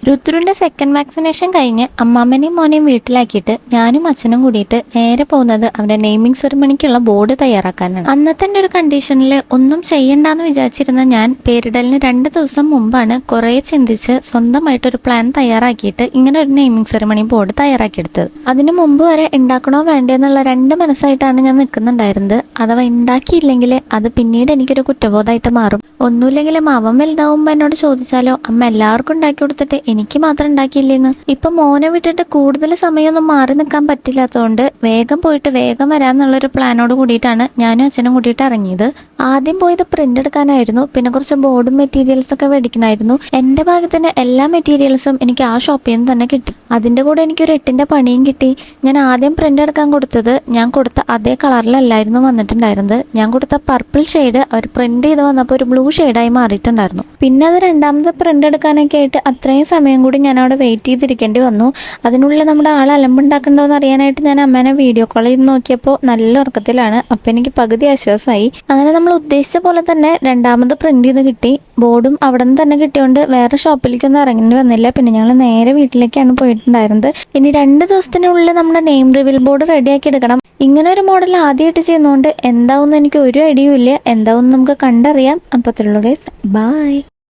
രുദ്രുവിന്റെ second vaccination കഴിഞ്ഞ് അമ്മാമ്മനെയും മോനെയും വീട്ടിലാക്കിയിട്ട് ഞാനും അച്ഛനും കൂടിയിട്ട് നേരെ പോകുന്നത് അവന്റെ നെയിമിംഗ് സെറിമണിക്കുള്ള ബോർഡ് തയ്യാറാക്കാനാണ്. അന്നത്തെ ഒരു കണ്ടീഷനിൽ ഒന്നും ചെയ്യണ്ടെന്ന് വിചാരിച്ചിരുന്ന ഞാൻ പേരിടലിന് 2 ദിവസം മുമ്പാണ് കുറെ ചിന്തിച്ച് സ്വന്തമായിട്ടൊരു പ്ലാൻ തയ്യാറാക്കിയിട്ട് ഇങ്ങനെ ഒരു നെയിമിംഗ് സെറിമണി ബോർഡ് തയ്യാറാക്കിയെടുത്തത്. അതിനു മുമ്പ് വരെ ഉണ്ടാക്കണോ വേണ്ടോ എന്നുള്ള 2 മനസ്സായിട്ടാണ് ഞാൻ നിൽക്കുന്നുണ്ടായിരുന്നത്. അഥവാ ഉണ്ടാക്കിയില്ലെങ്കിൽ അത് പിന്നീട് എനിക്കൊരു കുറ്റബോധമായിട്ട് മാറും. ഒന്നുമില്ലെങ്കിലും അവൻ വലുതാവുമ്പോ എന്നോട് ചോദിച്ചാലോ അമ്മ എല്ലാവർക്കും ഉണ്ടാക്കി കൊടുത്തിട്ട് എനിക്ക് മാത്രം ഉണ്ടാക്കിയില്ലേന്ന്. ഇപ്പൊ മോനെ വിട്ടിട്ട് കൂടുതൽ സമയമൊന്നും മാറി നിൽക്കാൻ പറ്റില്ലാത്തതുകൊണ്ട് വേഗം പോയിട്ട് വേഗം വരാന്നുള്ളൊരു പ്ലാനോട് കൂടിയിട്ടാണ് ഞാനും അച്ഛനും കൂടിയിട്ട് ഇറങ്ങിയത്. ആദ്യം പോയത് പ്രിന്റ് എടുക്കാനായിരുന്നു. പിന്നെ കുറച്ച് ബോർഡും മെറ്റീരിയൽസ് ഒക്കെ മേടിക്കണമായിരുന്നു. എന്റെ ഭാഗത്തിന് എല്ലാ മെറ്റീരിയൽസും എനിക്ക് ആ ഷോപ്പിൽ നിന്ന് തന്നെ കിട്ടി. അതിന്റെ കൂടെ എനിക്കൊരു 8ന്റെ പണിയും കിട്ടി. ഞാൻ ആദ്യം പ്രിന്റ് എടുക്കാൻ കൊടുത്തത് ഞാൻ കൊടുത്ത അതേ കളറിലല്ലായിരുന്നു വന്നിട്ടുണ്ടായിരുന്നത്. ഞാൻ കൊടുത്ത പർപ്പിൾ ഷെയ്ഡ് അവർ പ്രിന്റ് ചെയ്ത് വന്നപ്പോൾ ഒരു ബ്ലൂ ഷെയ്ഡായി മാറിയിട്ടുണ്ടായിരുന്നു. പിന്നെ അത് രണ്ടാമത് പ്രിന്റ് എടുക്കാനൊക്കെ ആയിട്ട് അത്രയും സമയം കൂടി ഞാൻ അവിടെ വെയിറ്റ് ചെയ്തിരിക്കേണ്ടി വന്നു. അതിനുള്ളിൽ നമ്മുടെ ആൾ അലമ്പുണ്ടാക്കണ്ടോ എന്ന് അറിയാനായിട്ട് ഞാൻ അമ്മേനെ വീഡിയോ കോൾ ചെയ്ത് നോക്കിയപ്പോൾ നല്ല ഉറക്കത്തിലാണ്. അപ്പം എനിക്ക് പകുതി ആശ്വാസമായി. അങ്ങനെ നമ്മൾ ഉദ്ദേശിച്ച പോലെ തന്നെ രണ്ടാമത് പ്രിന്റ് ചെയ്ത് കിട്ടി. ബോർഡും അവിടെ നിന്ന് തന്നെ കിട്ടിയോണ്ട് വേറെ ഷോപ്പിലേക്കൊന്നും ഇറങ്ങേണ്ടി വന്നില്ല. പിന്നെ ഞങ്ങൾ നേരെ വീട്ടിലേക്കാണ് പോയിട്ടുണ്ടായിരുന്നത്. ഇനി 2 ദിവസത്തിനുള്ളിൽ നമ്മുടെ നെയിം റിവീൽ ബോർഡ് റെഡിയാക്കി എടുക്കണം. ഇങ്ങനെ ഒരു മോഡൽ ആദ്യമായിട്ട് ചെയ്യുന്നതുകൊണ്ട് എന്താവുമെന്ന് എനിക്ക് ഒരു ഐഡിയയും ഇല്ല. എന്താവും നമുക്ക് കണ്ടറിയാം. അപ്പത്തുള്ളൂ ഗൈസ്, ബൈ.